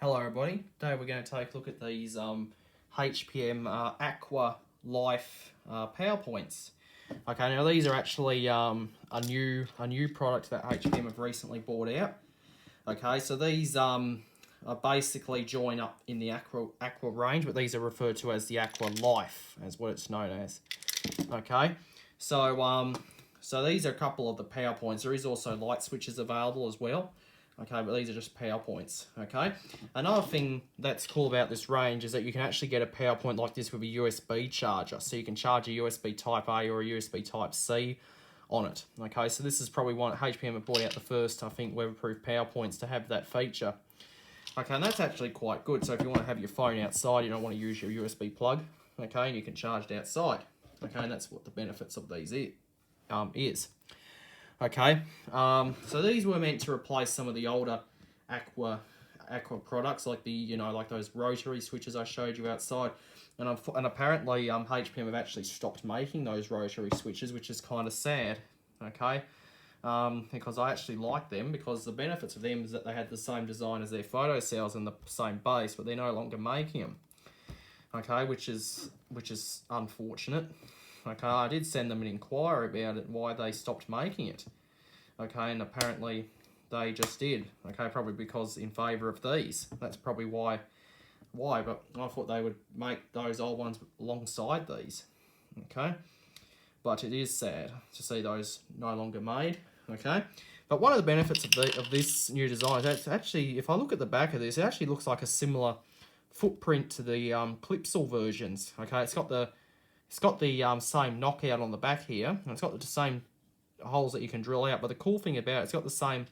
Hello everybody, today we're going to take a look at these HPM Aqua Life PowerPoints. Okay, now these are actually a new product that HPM have recently bought out. Okay, so these are basically join up in the Aqua range, but these are referred to as the Aqua Life, as what it's known as. Okay, so these are a couple of the PowerPoints. There is also light switches available as well. Okay, but these are just PowerPoints, okay? Another thing that's cool about this range is that you can actually get a PowerPoint like this with a USB charger. So you can charge a USB Type A or a USB Type C on it, okay? So this is probably one, HPM have brought out the first, I think, weatherproof PowerPoints to have that feature. Okay, and that's actually quite good. So if you want to have your phone outside, you don't want to use your USB plug, okay, and you can charge it outside. Okay, and that's what the benefits of these is. Okay, so these were meant to replace some of the older aqua products, like like those rotary switches I showed you outside, and apparently HPM have actually stopped making those rotary switches, which is kind of sad. Okay, because I actually like them, because the benefits of them is that they had the same design as their photo cells and the same base, but they're no longer making them. Okay, which is unfortunate. Okay, I did send them an inquiry about it, why they stopped making it. Okay, and apparently they just did. Okay, probably because in favour of these. That's probably why, but I thought they would make those old ones alongside these. Okay, but it is sad to see those no longer made. Okay, but one of the benefits of this new design is actually, if I look at the back of this, it actually looks like a similar footprint to the Clipsal versions. Okay, it's got the same knockout on the back here, and it's got the same holes that you can drill out, but the cool thing about it, it's got the same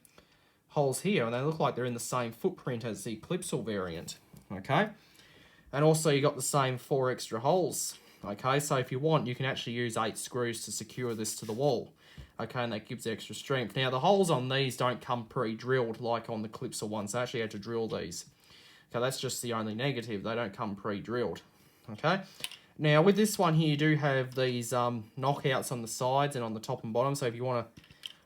holes here, and they look like they're in the same footprint as the Clipsal variant. Okay, and also you got the same 4 extra holes. Okay, so if you want, you can actually use 8 screws to secure this to the wall. Okay, and that gives extra strength. Now the holes on these don't come pre-drilled like on the Clipsal ones. I actually had to drill these. Okay, that's just the only negative. They don't come pre-drilled. Okay. Now, with this one here, you do have these knockouts on the sides and on the top and bottom. So if you want to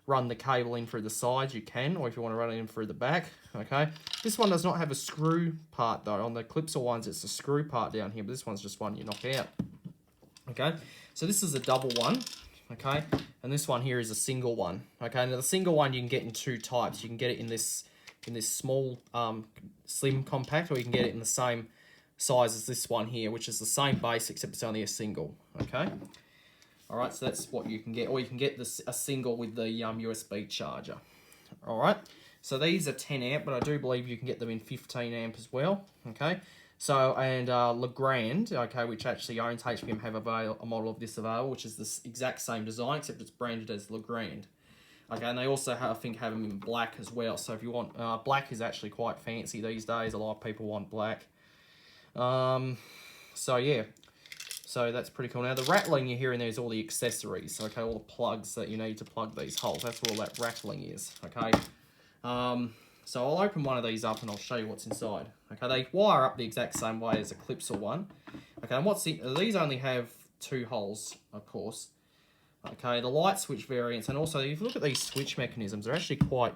run the cable in through the sides, you can. Or if you want to run it in through the back, okay. This one does not have a screw part, though. On the Clipsal ones, it's a screw part down here. But this one's just one you knock out. Okay. So this is a double one. Okay. And this one here is a single one. Okay. Now, the single one you can get in 2 types. You can get it in this small, slim compact, or you can get it in the same size as this one here, which is the same base except it's only a single. Okay, all right, so that's what you can get, or you can get a single with the USB charger. All right, so these are 10 amp, but I do believe you can get them in 15 amp as well. Okay, so and Legrand, okay, which actually owns HPM, have a model of this available, which is the exact same design except it's branded as Legrand. Okay, and they also have, I think, have them in black as well. So if you want, black is actually quite fancy these days. A lot of people want black. So yeah, so that's pretty cool. Now the rattling you hear in there is all the accessories, okay, all the plugs that you need to plug these holes. That's what all that rattling is, okay. So I'll open one of these up and I'll show you what's inside. Okay, they wire up the exact same way as a Clipsal one. Okay, and these only have 2 holes, of course. Okay, the light switch variants, and also if you look at these switch mechanisms, they're actually quite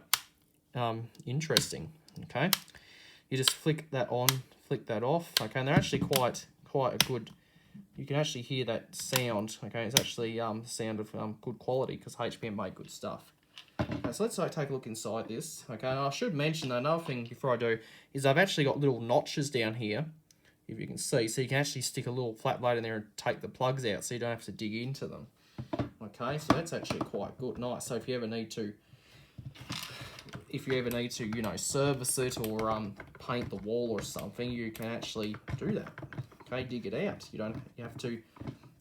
interesting. Okay, you just flick that on, flick that off. Okay, and they're actually quite a good. You can actually hear that sound. Okay, it's actually sound of good quality, because HPM made good stuff. Okay, so let's take a look inside this. Okay, and I should mention another thing before I do is I've actually got little notches down here, if you can see, so you can actually stick a little flat blade in there and take the plugs out, so you don't have to dig into them. Okay, so that's actually quite good, nice. So if you ever need to, you know, service it or paint the wall or something, you can actually do that. Okay, dig it out. You have to,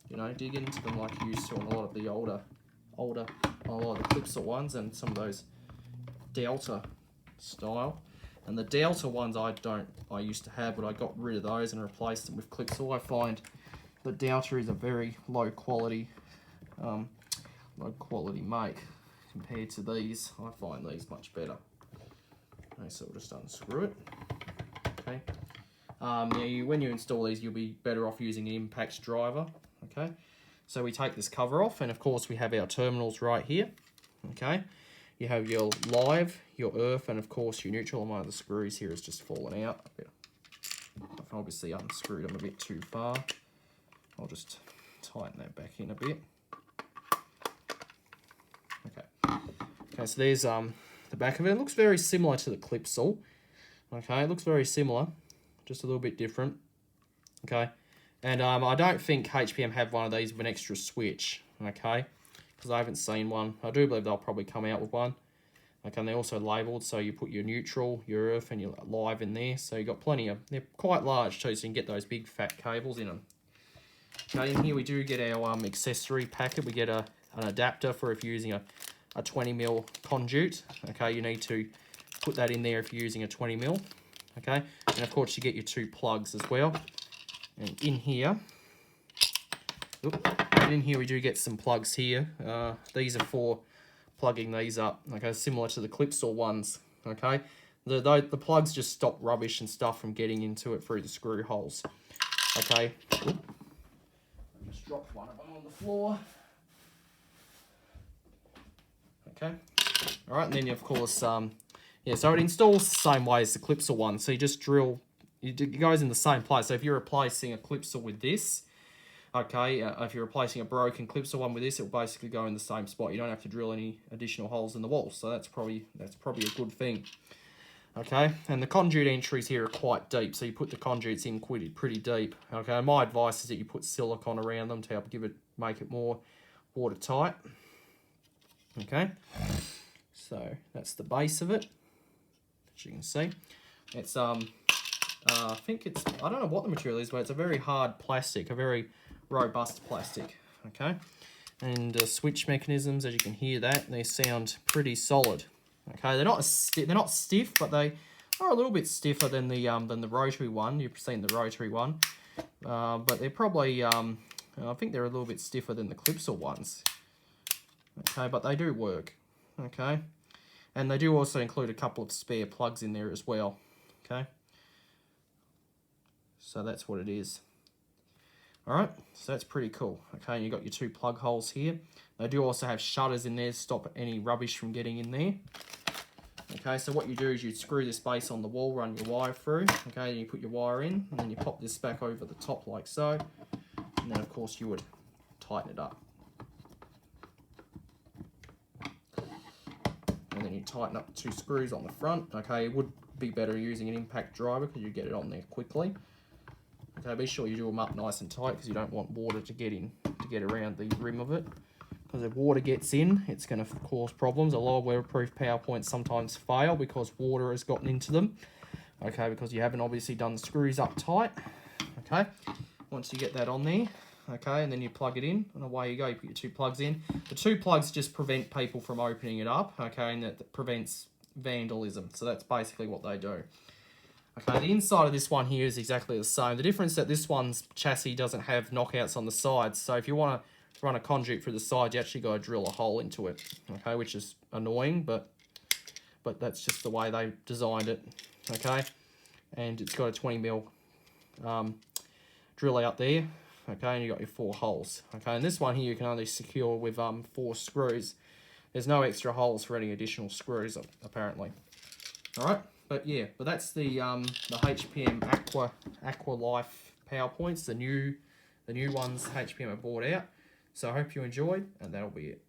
you know, dig into them like you used to on a lot of the older, a lot of the Clipsal ones and some of those Delta style. And the Delta ones I used to have, but I got rid of those and replaced them with Clipsal. I find the Delta is a very low quality make compared to these. I find these much better. Okay, so we'll just unscrew it. Okay. When you install these, you'll be better off using an impact driver. Okay. So we take this cover off, and of course we have our terminals right here. Okay. You have your live, your earth, and of course your neutral. And one of the screws here has just fallen out. I've obviously unscrewed them a bit too far. I'll just tighten that back in a bit. Okay, so there's the back of it. It looks very similar to the Clipsal. Okay, it looks very similar, just a little bit different. Okay, and I don't think HPM have one of these with an extra switch. Okay, because I haven't seen one. I do believe they'll probably come out with one. Okay, and they're also labelled, so you put your neutral, your earth, and your live in there. So you've got plenty of, they're quite large too, so you can get those big fat cables in them. Okay, in here we do get our accessory packet. We get an adapter for if you're using a 20mm conduit. Okay, you need to put that in there if you're using a 20mm. Okay, and of course you get your 2 plugs as well. And in here, we do get some plugs here. These are for plugging these up. Okay, similar to the Clipsal ones. Okay, the plugs just stop rubbish and stuff from getting into it through the screw holes. Okay, I just dropped one of them on the floor. Okay, all right, and then of course, yeah, so it installs the same way as the Clipsal one. So you just drill, it goes in the same place. So if you're replacing a Clipsal with this, okay, if you're replacing a broken Clipsal one with this, it will basically go in the same spot. You don't have to drill any additional holes in the wall. So that's probably a good thing. Okay, and the conduit entries here are quite deep, so you put the conduits in pretty deep. Okay, and my advice is that you put silicone around them to help make it more watertight. Okay, so that's the base of it, as you can see. It's I think it's, I don't know what the material is, but it's a very hard plastic, a very robust plastic. Okay, and switch mechanisms, as you can hear that, they sound pretty solid. Okay, they're not stiff, but they are a little bit stiffer than the rotary one. You've seen the rotary one, but they're probably I think they're a little bit stiffer than the Clipsal ones. Okay, but they do work. Okay, and they do also include a couple of spare plugs in there as well. Okay, so that's what it is. All right, so that's pretty cool. Okay, and you've got your 2 plug holes here. They do also have shutters in there to stop any rubbish from getting in there. Okay, so what you do is you screw this base on the wall, run your wire through. Okay, then you put your wire in, and then you pop this back over the top like so. And then of course you would tighten it up. And then you tighten up the 2 screws on the front. Okay, it would be better using an impact driver because you get it on there quickly. Okay, be sure you do them up nice and tight because you don't want water to get around the rim of it. Because if water gets in, it's going to cause problems. A lot of weatherproof power points sometimes fail because water has gotten into them. Okay, because you haven't obviously done the screws up tight. Okay, once you get that on there, okay, and then you plug it in, and away you go. You put your 2 plugs in. The 2 plugs just prevent people from opening it up, okay, and that prevents vandalism. So that's basically what they do. Okay, the inside of this one here is exactly the same. The difference is that this one's chassis doesn't have knockouts on the sides. So if you want to run a conduit through the side, you actually got to drill a hole into it. Okay, which is annoying, but that's just the way they designed it. Okay, and it's got a 20mm drill out there. Okay, and you got your 4 holes. Okay, and this one here you can only secure with 4 screws. There's no extra holes for any additional screws apparently. All right. But yeah, but that's the HPM Aqua Life power points, the new ones HPM have brought out. So I hope you enjoyed, and that'll be it.